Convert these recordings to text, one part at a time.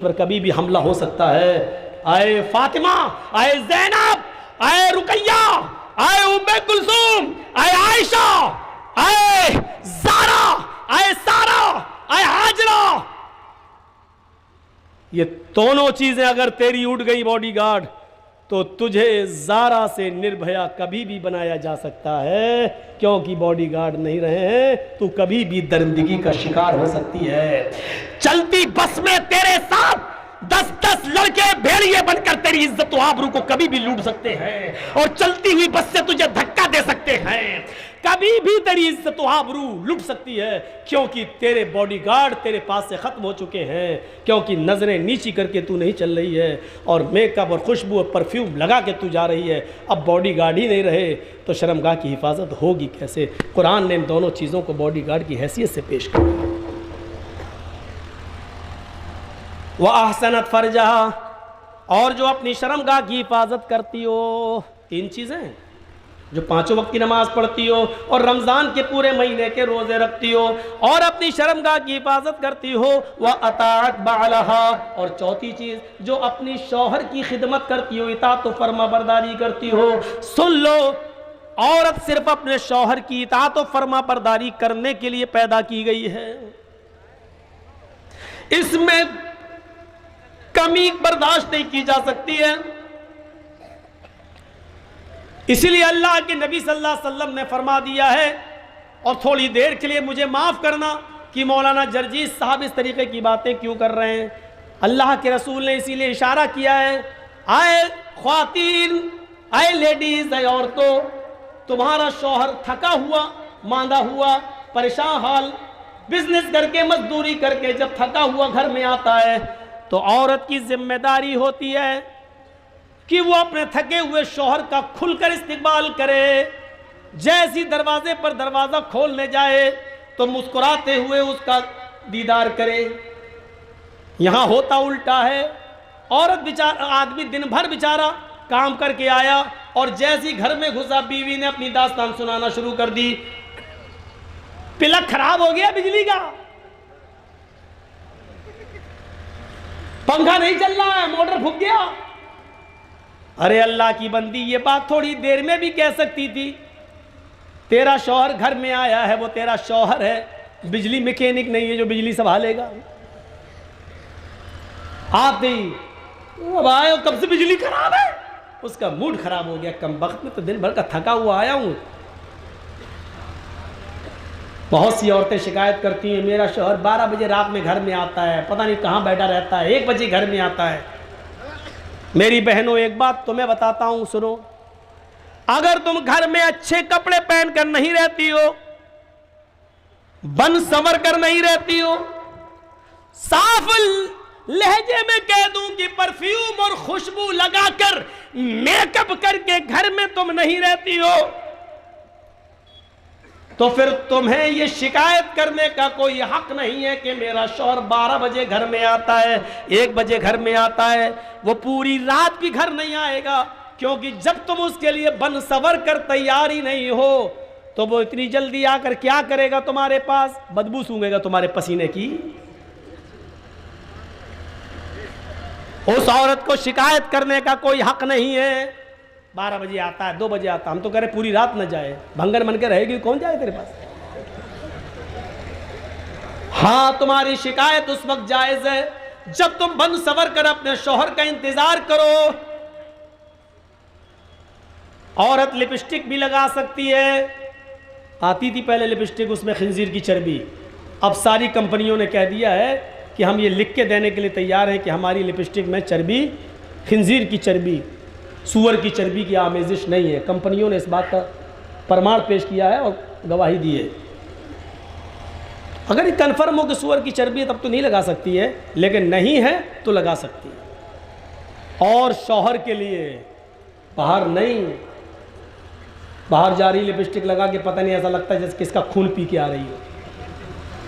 पर कभी भी हमला हो सकता है। आए फातिमा, आए ज़ैनब, आए रुकैया, आए उम्मे कुलसूम, आए आयशा, आए ज़ारा, आए सारा, आए हाजरा, ये दोनों चीजें अगर तेरी उड़ गई बॉडीगार्ड, तो तुझे ज़ारा से निर्भया कभी भी बनाया जा सकता है, क्योंकि बॉडीगार्ड नहीं रहे हैं तू कभी भी दरिंदगी का शिकार हो सकती है। चलती बस में तेरे साथ 10-10 लड़के भेड़िए बनकर तेरी इज्जत व आबरू को कभी भी लूट सकते हैं, और चलती हुई बस से तुझे धक्का दे सकते हैं, कभी भी तेरी इज्जत व आबरू लूट सकती है, क्योंकि तेरे बॉडीगार्ड तेरे पास से खत्म हो चुके हैं, क्योंकि नजरें नीची करके तू नहीं चल रही है और मेकअप और खुशबू और परफ्यूम लगा के तू जा रही है। अब बॉडीगार्ड ही नहीं रहे तो शर्मगाह की हिफाजत होगी कैसे? कुरान ने इन दोनों चीज़ों को बॉडीगार्ड की हैसियत से पेश किया। वह अहसनत फरजहा, और जो अपनी शर्मगाह की हिफाजत करती हो, 3 चीज़ें, जो 5 वक्त की नमाज पढ़ती हो और रमज़ान के पूरे महीने के रोज़े रखती हो और अपनी शर्मगाह की हिफाजत करती हो, वह अताअत बालहा, और चौथी चीज़ जो अपनी शौहर की खिदमत करती हो, इताअत व फर्मा बरदारी करती हो। सुन लो, औरत सिर्फ अपने शौहर की इताअत व फर्मा बरदारी करने के लिए पैदा की गई है, इसमें कमी बर्दाश्त नहीं की जा सकती है। इसीलिए अल्लाह के नबी सल्लल्लाहु अलैहि वसल्लम ने फरमा दिया है, और थोड़ी देर के लिए मुझे माफ़ करना कि मौलाना जर्जीस साहब इस तरीके की बातें क्यों कर रहे हैं। अल्लाह के रसूल ने इसीलिए इशारा किया है, आए ख्वातीन, आए लेडीज़, आए औरतों, तुम्हारा शौहर थका हुआ, मांदा हुआ, परेशान हाल, बिजनेस करके मजदूरी करके जब थका हुआ घर में आता है, तो औरत की जिम्मेदारी होती है कि वो अपने थके हुए शौहर का खुलकर इस्तेमाल करे। जैसी दरवाजे पर दरवाज़ा खोलने जाए तो मुस्कुराते हुए उसका दीदार करे। यहाँ होता उल्टा है, औरत बेचारा, आदमी दिन भर बेचारा काम करके आया और जैसी घर में घुसा बीवी ने अपनी दास्तान सुनाना शुरू कर दी। प्लग खराब हो गया बिजली का, पंखा नहीं चल रहा है, मोटर फूक गया। अरे अल्लाह की बंदी, ये बात थोड़ी देर में भी कह सकती थी। तेरा शौहर घर में आया है, वो तेरा शौहर है, बिजली मैकेनिक नहीं है जो बिजली संभालेगा। आते ही अब आए, कब से बिजली खराब है, उसका मूड खराब हो गया। कम वक्त में तो दिन भर का थका हुआ आया हूं। बहुत सी औरतें शिकायत करती हैं, मेरा शौहर 12 बजे रात में घर में आता है, पता नहीं कहाँ बैठा रहता है, 1 बजे घर में आता है। मेरी बहनों, एक बात तुम्हें बताता हूँ, सुनो। अगर तुम घर में अच्छे कपड़े पहनकर नहीं रहती हो, बन संवर कर नहीं रहती हो, साफ लहजे में कह दूं कि परफ्यूम और खुशबू लगाकर मेकअप करके घर में तुम नहीं रहती हो, तो फिर तुम्हें ये शिकायत करने का कोई हक नहीं है कि मेरा शौहर 12 बजे घर में आता है, 1 बजे घर में आता है। वो पूरी रात भी घर नहीं आएगा, क्योंकि जब तुम उसके लिए बन सवर कर तैयार ही नहीं हो, तो वो इतनी जल्दी आकर क्या करेगा तुम्हारे पास? बदबू सूंघेगा तुम्हारे पसीने की। उस औरत को शिकायत करने का कोई हक नहीं है। 12 बजे आता है, 2 बजे आता, हम तो कह रहे पूरी रात न जाए, भंगन बन के रहेगी, कौन जाए तेरे पास? हाँ, तुम्हारी शिकायत उस वक्त जायज है जब तुम बन सवर कर अपने शौहर का इंतजार करो। औरत लिपस्टिक भी लगा सकती है। आती थी पहले लिपस्टिक, उसमें खिंजीर की चर्बी। अब सारी कंपनियों ने कह दिया है कि हम ये लिख के देने के लिए तैयार हैं कि हमारी लिपस्टिक में चर्बी, खिंजीर की चर्बी, सूअर की चर्बी की आमेजिश नहीं है। कंपनियों ने इस बात का प्रमाण पेश किया है और गवाही दी है। अगर ये कन्फर्म हो कि सूअर की चर्बी है तब तो नहीं लगा सकती है, लेकिन नहीं है तो लगा सकती है। और शौहर के लिए बाहर नहीं, बाहर जा रही लिपस्टिक लगा के पता नहीं, ऐसा लगता है जैसे किसका खून पी के आ रही हो।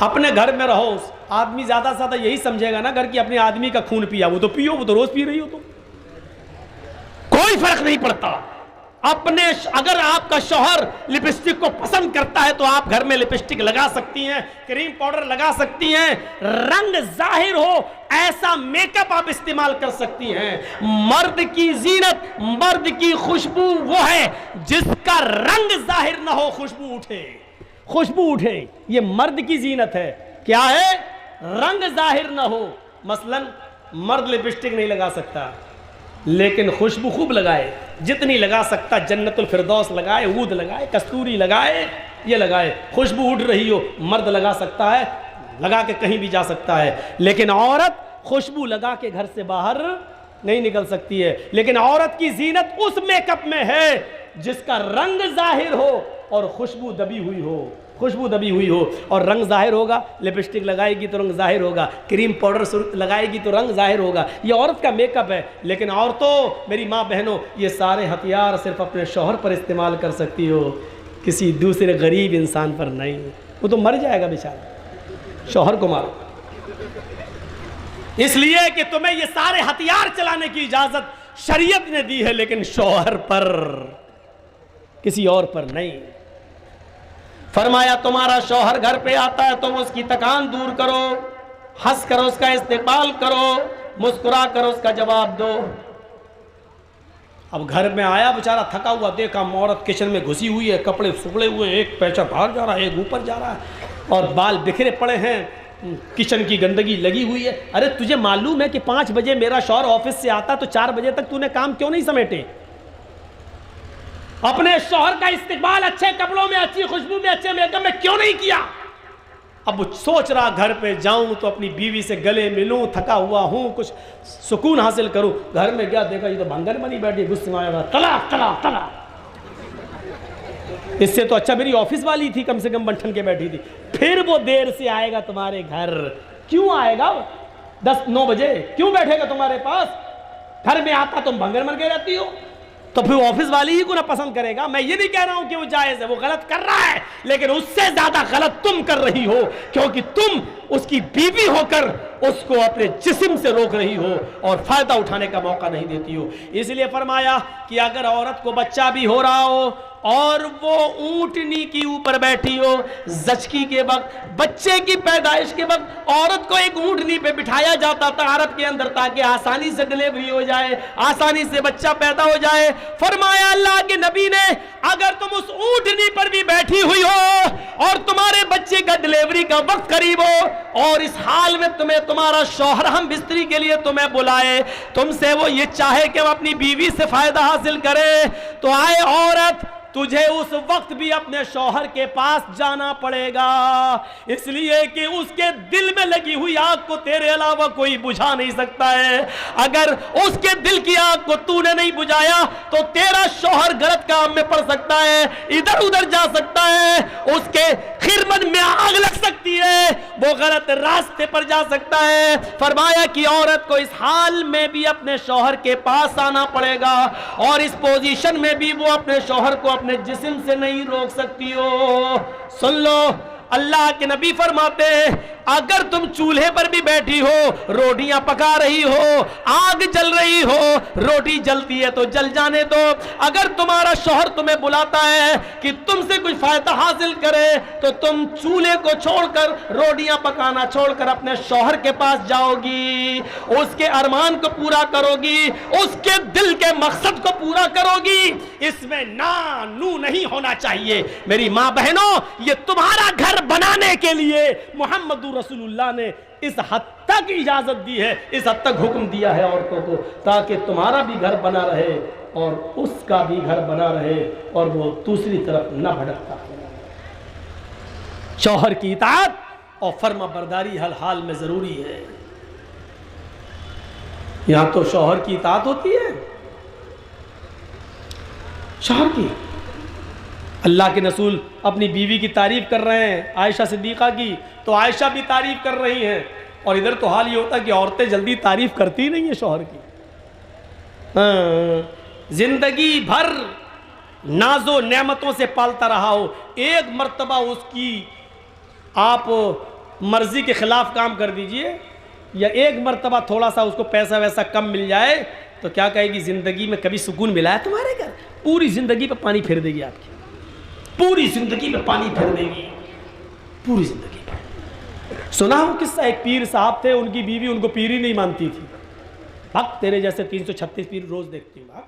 अपने घर में रहो, आदमी ज़्यादा से ज़्यादा यही समझेगा ना घर की अपने आदमी का खून पिया, वो तो पियो, वो तो रोज़ पी रही हो, तो कोई फर्क नहीं पड़ता। अगर आपका शौहर लिपस्टिक को पसंद करता है तो आप घर में लिपस्टिक लगा सकती हैं, क्रीम पाउडर लगा सकती हैं, रंग जाहिर हो ऐसा मेकअप आप इस्तेमाल कर सकती हैं। मर्द की जीनत, मर्द की खुशबू वो है जिसका रंग जाहिर ना हो, खुशबू उठे, खुशबू उठे, ये मर्द की जीनत है। क्या है? रंग जाहिर ना हो। मसलन मर्द लिपस्टिक नहीं लगा सकता लेकिन खुशबू खूब लगाए, जितनी लगा सकता, जन्नतुल फिरदौस लगाए, ऊद लगाए, कस्तूरी लगाए, ये लगाए, खुशबू उड़ रही हो, मर्द लगा सकता है, लगा के कहीं भी जा सकता है। लेकिन औरत खुशबू लगा के घर से बाहर नहीं निकल सकती है। लेकिन औरत की जीनत उस मेकअप में है जिसका रंग जाहिर हो और खुशबू दबी हुई हो, खुशबू दबी हुई हो। और रंग जाहिर होगा, लिपस्टिक लगाएगी तो रंग जाहिर होगा, क्रीम पाउडर लगाएगी तो रंग जाहिर होगा। ये औरत का मेकअप है। लेकिन औरतों, मेरी माँ बहनों, ये सारे हथियार सिर्फ अपने शौहर पर इस्तेमाल कर सकती हो, किसी दूसरे गरीब इंसान पर नहीं। वो तो मर जाएगा बेचारा, शौहर को मारो। इसलिए कि तुम्हें ये सारे हथियार चलाने की इजाजत शरीयत ने दी है, लेकिन शौहर पर, किसी और पर नहीं। फरमाया तुम्हारा शौहर घर पे आता है तुम उसकी थकान दूर करो, हंस कर उसका इस्तेमाल करो, मुस्कुरा कर उसका जवाब दो। अब घर में आया बेचारा थका हुआ, देखा औरत किचन में घुसी हुई है, कपड़े सुखड़े हुए, एक पैसा बाहर जा रहा है, एक ऊपर जा रहा है, और बाल बिखरे पड़े हैं, किचन की गंदगी लगी हुई है। अरे तुझे मालूम है कि 5 बजे मेरा शौहर ऑफिस से आता तो 4 बजे तक तूने काम क्यों नहीं समेटे? अपने शौहर का इस्तेमाल अच्छे कपड़ों में, अच्छी खुशबू में, अच्छे मेकअप में क्यों नहीं किया? अब सोच रहा घर पे जाऊं तो अपनी बीवी से गले मिलूं, थका हुआ हूं, कुछ सुकून हासिल करूं। घर में गया, देखा ये तो भंगर बनी बैठी, गुस्से में आया, तलाक तलाक तलाक। इससे तो अच्छा मेरी ऑफिस वाली थी, कम से कम बंठन के बैठी थी। फिर वो देर से आएगा तुम्हारे घर, क्यों आएगा? 10-9 बजे क्यों बैठेगा तुम्हारे पास? घर में आता तुम भंगर मन के रहती हो, तो फिर ऑफिस वाली ही को ना पसंद करेगा। मैं ये नहीं कह रहा हूं कि वो जायज है, वो गलत कर रहा है, लेकिन उससे ज्यादा गलत तुम कर रही हो, क्योंकि तुम उसकी बीवी होकर उसको अपने जिस्म से रोक रही हो और फायदा उठाने का मौका नहीं देती हो। इसलिए फरमाया कि अगर औरत को बच्चा भी हो रहा हो और वो ऊंटनी के ऊपर बैठी हो, जचकी के वक्त, बच्चे की पैदाइश के वक्त औरत को एक ऊंटनी पे बिठाया जाता था अरब के अंदर, ताकि आसानी से डिलीवरी हो जाए, आसानी से बच्चा पैदा हो जाए। फरमाया अल्लाह के नबी ने, अगर तुम उस ऊंटनी पर भी बैठी हुई हो और तुम्हारे बच्चे का डिलीवरी का वक्त करीब हो और इस हाल में तुम्हें तुम्हारा शौहर हम बिस्तरी के लिए तुम्हें बुलाए, तुमसे वो ये चाहे कि वो अपनी बीवी से फायदा हासिल करे, तो आए औरत, तुझे उस वक्त भी अपने शौहर के पास जाना पड़ेगा, इसलिए कि उसके दिल में लगी हुई आग को तेरे अलावा कोई बुझा नहीं सकता है। अगर उसके दिल की आग को तूने नहीं बुझाया तो तेरा शौहर गलत काम में पड़ सकता है, इधर उधर जा सकता है, उसके खिरमन में आग लग सकती है, वो गलत रास्ते पर जा सकता है। फरमाया कि औरत को इस हाल में भी अपने शौहर के पास आना पड़ेगा और इस पोजीशन में भी वो अपने शौहर को अपने जिस्म से नहीं रोक सकती हो। सुन लो, अल्लाह के नबी फरमाते हैं, अगर तुम चूल्हे पर भी बैठी हो, रोटियां पका रही हो, आग जल रही हो, रोटी जलती है तो जल जाने दो। अगर तुम्हारा शौहर तुम्हें बुलाता है कि तुमसे कुछ फायदा हासिल करे, तो तुम चूल्हे को छोड़कर, रोटियां पकाना छोड़कर अपने शौहर के पास जाओगी, उसके अरमान को पूरा करोगी, उसके दिल के मकसद को पूरा करोगी। इसमें ना नू नहीं होना चाहिए। मेरी माँ बहनों, ये तुम्हारा घर बनाने के लिए मोहम्मद रसूलुल्लाह ने इस हद तक इजाजत दी है, इस हद तक हुक्म दिया है औरतों को, ताकि तुम्हारा भी घर बना रहे और उसका भी घर बना रहे और वो दूसरी तरफ न भटकता। शौहर की इताअत और फर्मा बरदारी हर हाल में जरूरी है। यहां तो शौहर की इताअत होती है, शौहर की। अल्लाह के रसूल अपनी बीवी की तारीफ कर रहे हैं, आयशा सिद्दीक़ा की, तो आयशा भी तारीफ कर रही हैं। और इधर तो हाल ये होता है कि औरतें जल्दी तारीफ करती नहीं है शौहर की। जिंदगी भर नाजो नेमतों से पालता रहा हो, एक मर्तबा उसकी आप मर्जी के खिलाफ काम कर दीजिए, या एक मर्तबा थोड़ा सा उसको पैसा वैसा कम मिल जाए, तो क्या कहेगी, ज़िंदगी में कभी सुकून मिला है तुम्हारे घर? पूरी ज़िंदगी पे पानी फेर देगी आपकी, पूरी ज़िंदगी में पानी फेर देगी, पूरी ज़िंदगी में। सुना वो किस्सा, एक पीर साहब थे, उनकी बीवी उनको पीर ही नहीं मानती थी। भक्त तेरे जैसे 336 पीर रोज़ देखती हूँ,